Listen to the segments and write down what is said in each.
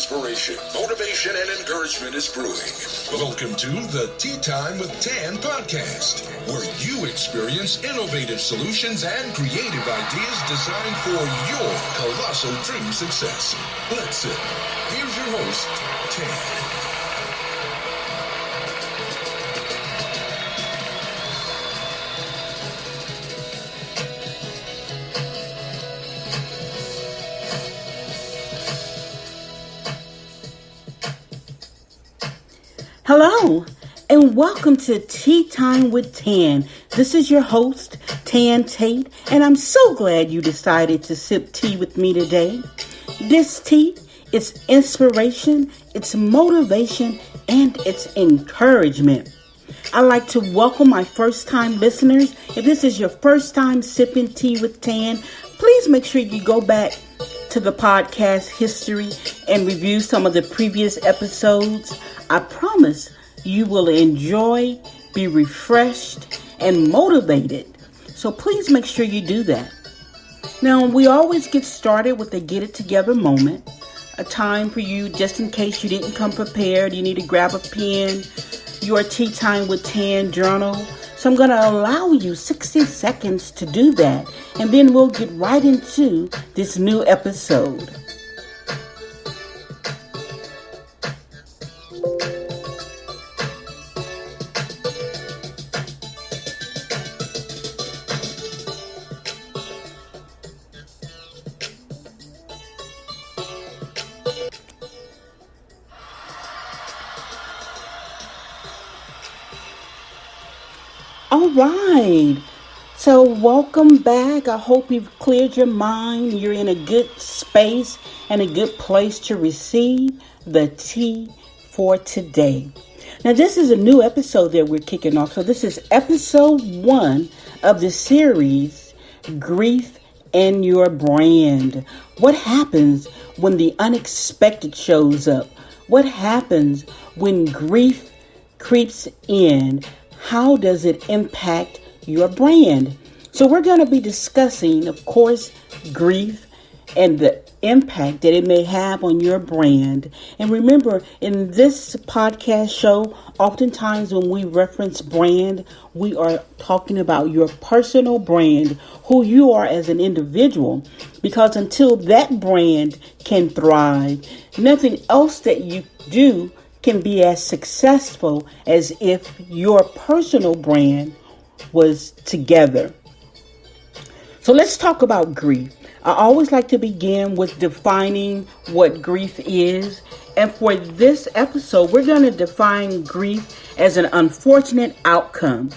inspiration, motivation, and encouragement is brewing. Welcome to the Tea Time with Tan podcast, where you experience innovative solutions and creative ideas designed for your colossal dream success. Let's sit. Here's your host, Tan. Hello, and welcome to Tea Time with Tan. This is your host, Tan Tate, and I'm so glad you decided to sip tea with me today. This tea, it's inspiration, it's motivation, and it's encouragement. I'd like to welcome my first-time listeners. If this is your first time sipping tea with Tan, please make sure you go back to the podcast history and review some of the previous episodes. I promise you will enjoy, be refreshed, and motivated. So please make sure you do that. Now, we always get started with a get it together moment, a time for you just in case you didn't come prepared. You need to grab a pen, your Tea Time with Tan journal. So I'm going to allow you 60 seconds to do that, and then we'll get right into this new episode. All right, so welcome back. I hope you've cleared your mind. You're in a good space and a good place to receive the tea for today. Now, this is a new episode that we're kicking off. So this is episode 1 of the series, Grief and Your Brand. What happens when the unexpected shows up? What happens when grief creeps in? How does it impact your brand? So we're going to be discussing, of course, grief and the impact that it may have on your brand. And remember, in this podcast show, oftentimes when we reference brand, we are talking about your personal brand, who you are as an individual. Because until that brand can thrive, nothing else that you do can be as successful as if your personal brand was together. So let's talk about grief. I always like to begin with defining what grief is. And for this episode, we're going to define grief as an unfortunate outcome.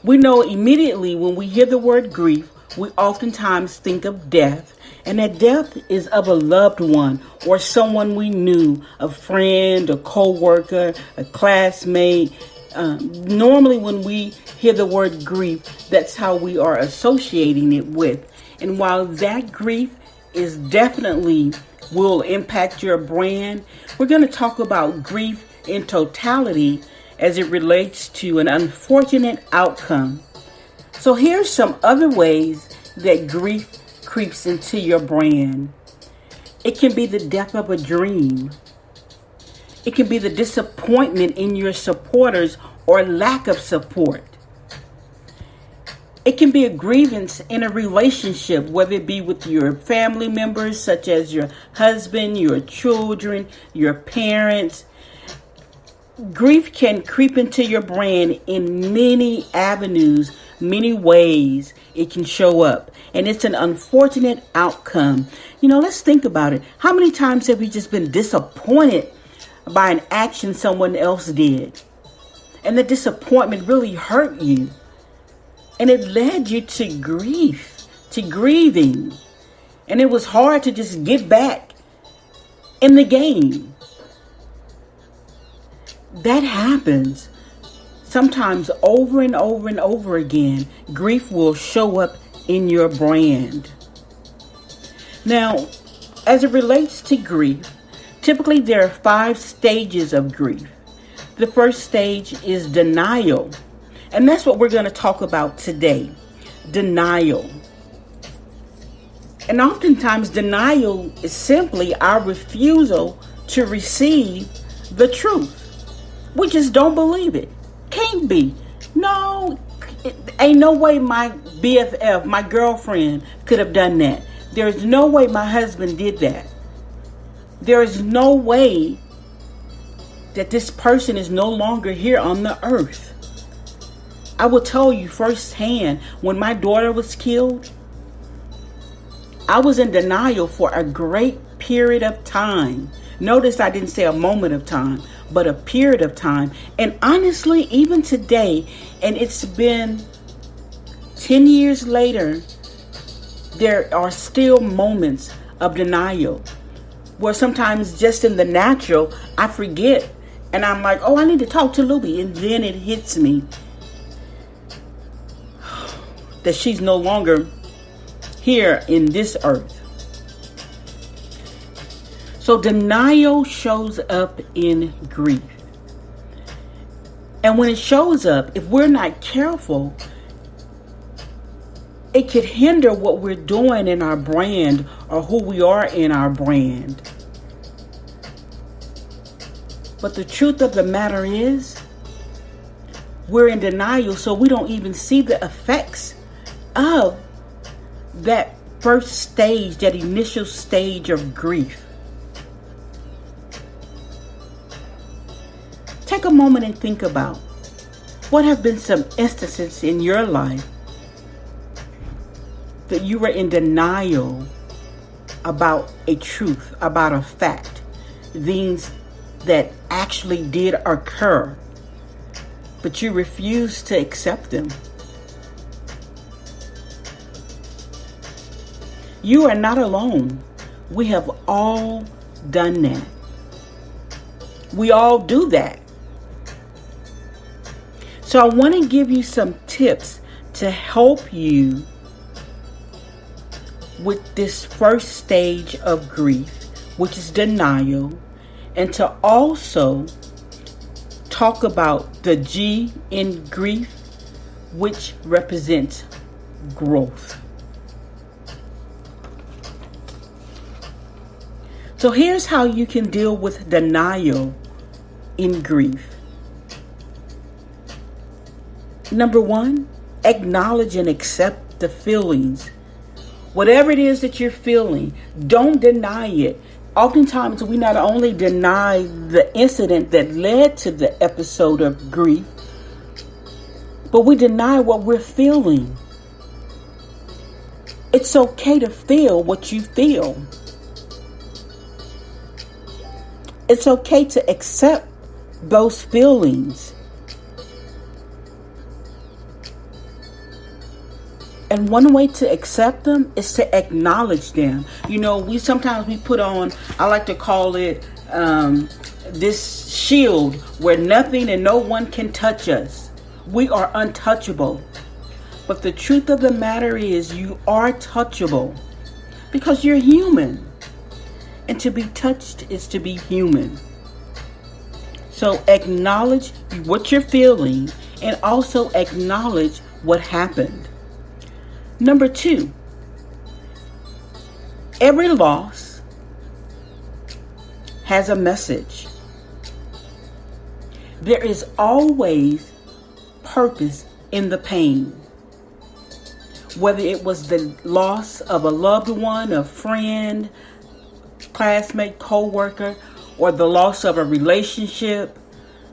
We know immediately when we hear the word grief, we oftentimes think of death. And that death is of a loved one or someone we knew, a friend, a co-worker, a classmate. Normally when we hear the word grief, that's how we are associating it with. And while that grief is definitely will impact your brand, we're going to talk about grief in totality as it relates to an unfortunate outcome. So here's some other ways that grief creeps into your brand. It can be the death of a dream. It can be the disappointment in your supporters or lack of support. It can be a grievance in a relationship, whether it be with your family members, such as your husband, your children, your parents. Grief can creep into your brand in many avenues, many ways it can show up. And it's an unfortunate outcome. You know, let's think about it. How many times have you just been disappointed by an action someone else did? And the disappointment really hurt you. And it led you to grief, to grieving. And it was hard to just get back in the game. That happens. Sometimes over and over and over again, grief will show up in your brand. Now, as it relates to grief, typically there are 5 stages of grief. The first stage is denial. And that's what we're going to talk about today. Denial. And oftentimes denial is simply our refusal to receive the truth. We just don't believe it. Can't be. No, ain't no way my BFF, my girlfriend, could have done that. There's no way my husband did that. There is no way that this person is no longer here on the earth. I will tell you firsthand, when my daughter was killed, I was in denial for a great period of time. Notice I didn't say a moment of time, but a period of time. And honestly, even today, and it's been 10 years later, there are still moments of denial where sometimes just in the natural, I forget. And I'm like, oh, I need to talk to Luby. And then it hits me that she's no longer here in this earth. So denial shows up in grief. And when it shows up, if we're not careful, it could hinder what we're doing in our brand or who we are in our brand. But the truth of the matter is, we're in denial, so we don't even see the effects of that first stage, that initial stage of grief. Take a moment and think about what have been some instances in your life that you were in denial about a truth, about a fact, things that actually did occur, but you refused to accept them. You are not alone. We have all done that. We all do that. So I want to give you some tips to help you with this first stage of grief, which is denial, and to also talk about the G in grief, which represents growth. So here's how you can deal with denial in grief. Number one, acknowledge and accept the feelings. Whatever it is that you're feeling, don't deny it. Oftentimes, we not only deny the incident that led to the episode of grief, but we deny what we're feeling. It's okay to feel what you feel. It's okay to accept those feelings. And one way to accept them is to acknowledge them. You know, we sometimes put on, I like to call it this shield where nothing and no one can touch us. We are untouchable. But the truth of the matter is you are touchable because you're human. And to be touched is to be human. So acknowledge what you're feeling and also acknowledge what happened. Number two, every loss has a message. There is always purpose in the pain. Whether it was the loss of a loved one, a friend, classmate, co-worker, or the loss of a relationship,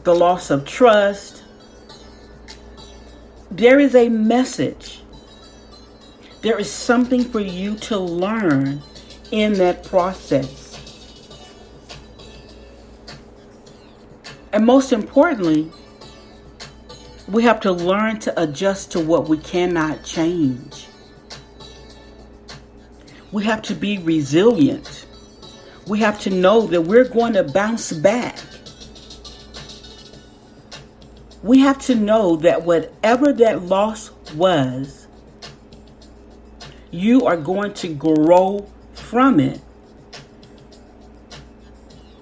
the loss of trust, there is a message. There is something for you to learn in that process. And most importantly, we have to learn to adjust to what we cannot change. We have to be resilient. We have to know that we're going to bounce back. We have to know that whatever that loss was, you are going to grow from it.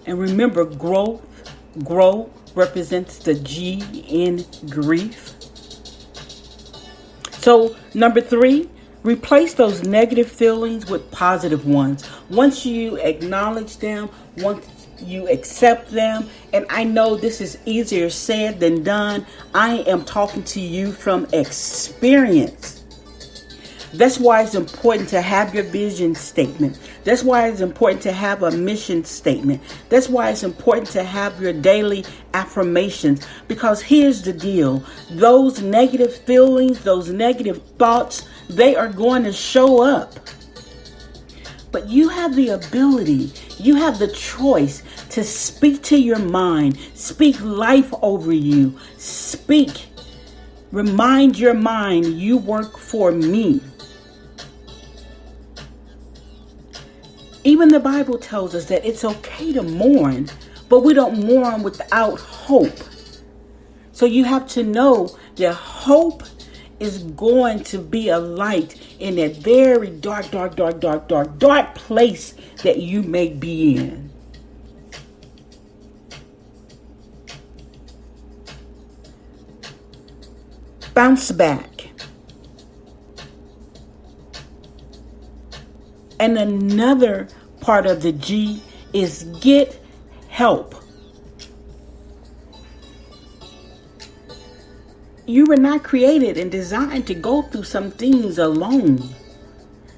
And remember, grow represents the G in grief. So, number three, Replace those negative feelings with positive ones. Once you acknowledge them, once you accept them, and I know this is easier said than done, I am talking to you from experience. That's why it's important to have your vision statement. That's why it's important to have a mission statement. That's why it's important to have your daily affirmations. Because here's the deal. Those negative feelings, those negative thoughts, they are going to show up. But you have the ability, you have the choice to speak to your mind, speak life over you, remind your mind, you work for me. Even the Bible tells us that it's okay to mourn, but we don't mourn without hope. So you have to know that hope is going to be a light in that very dark place that you may be in. Bounce back. And another part of the G is get help. You were not created and designed to go through some things alone.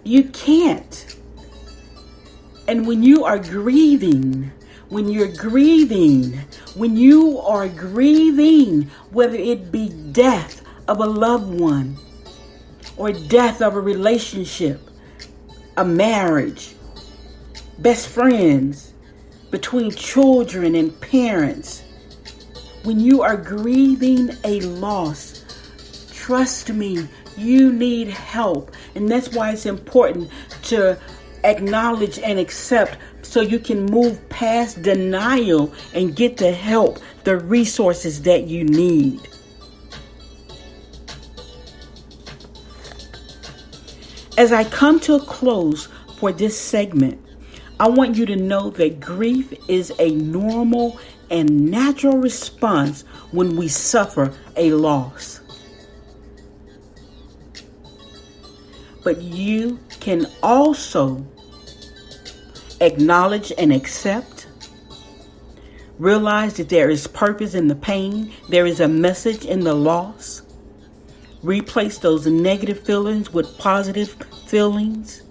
You can't. And when you are grieving, whether it be death of a loved one or death of a relationship, a marriage, best friends, between children and parents. When you are grieving a loss, trust me, you need help. And that's why it's important to acknowledge and accept so you can move past denial and get the help, the resources that you need. As I come to a close for this segment, I want you to know that grief is a normal and natural response when we suffer a loss. But you can also acknowledge and accept, realize that there is purpose in the pain, there is a message in the loss. Replace those negative feelings with positive feelings.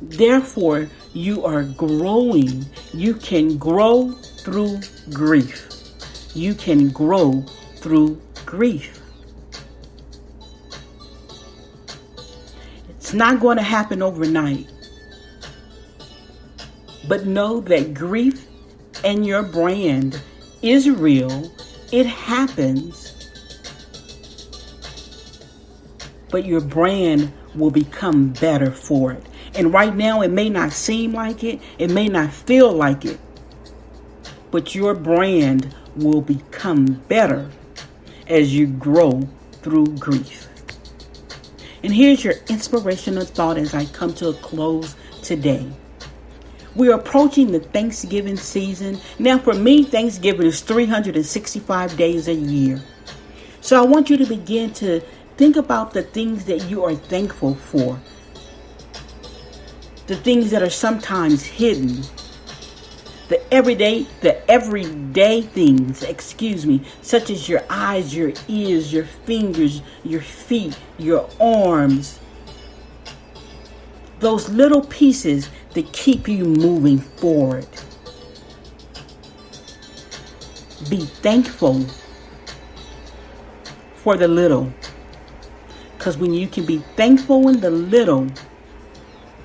Therefore, you are growing. You can grow through grief. You can grow through grief. It's not going to happen overnight. But know that grief and your brand is real. It happens. But your brand will become better for it. And right now, it may not seem like it. It may not feel like it. But your brand will become better as you grow through grief. And here's your inspirational thought as I come to a close today. We're approaching the Thanksgiving season. Now, for me, Thanksgiving is 365 days a year. So I want you to begin to think about the things that you are thankful for. The things that are sometimes hidden. The everyday things, such as your eyes, your ears, your fingers, your feet, your arms. Those little pieces that keep you moving forward. Be thankful for the little. Because when you can be thankful in the little,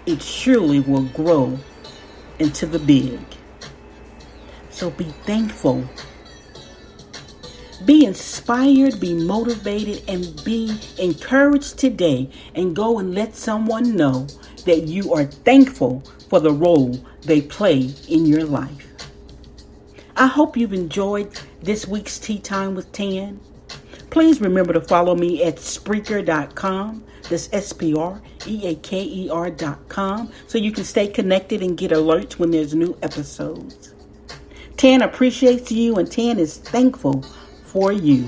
it surely will grow into the big. So be thankful. Be inspired, be motivated, and be encouraged today. And go and let someone know that you are thankful for the role they play in your life. I hope you've enjoyed this week's Tea Time with Tan. Please remember to follow me at Spreaker.com. That's SPREAKER.com. So you can stay connected and get alerts when there's new episodes. Tan appreciates you and Tan is thankful for you.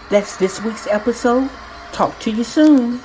That's this week's episode. Talk to you soon.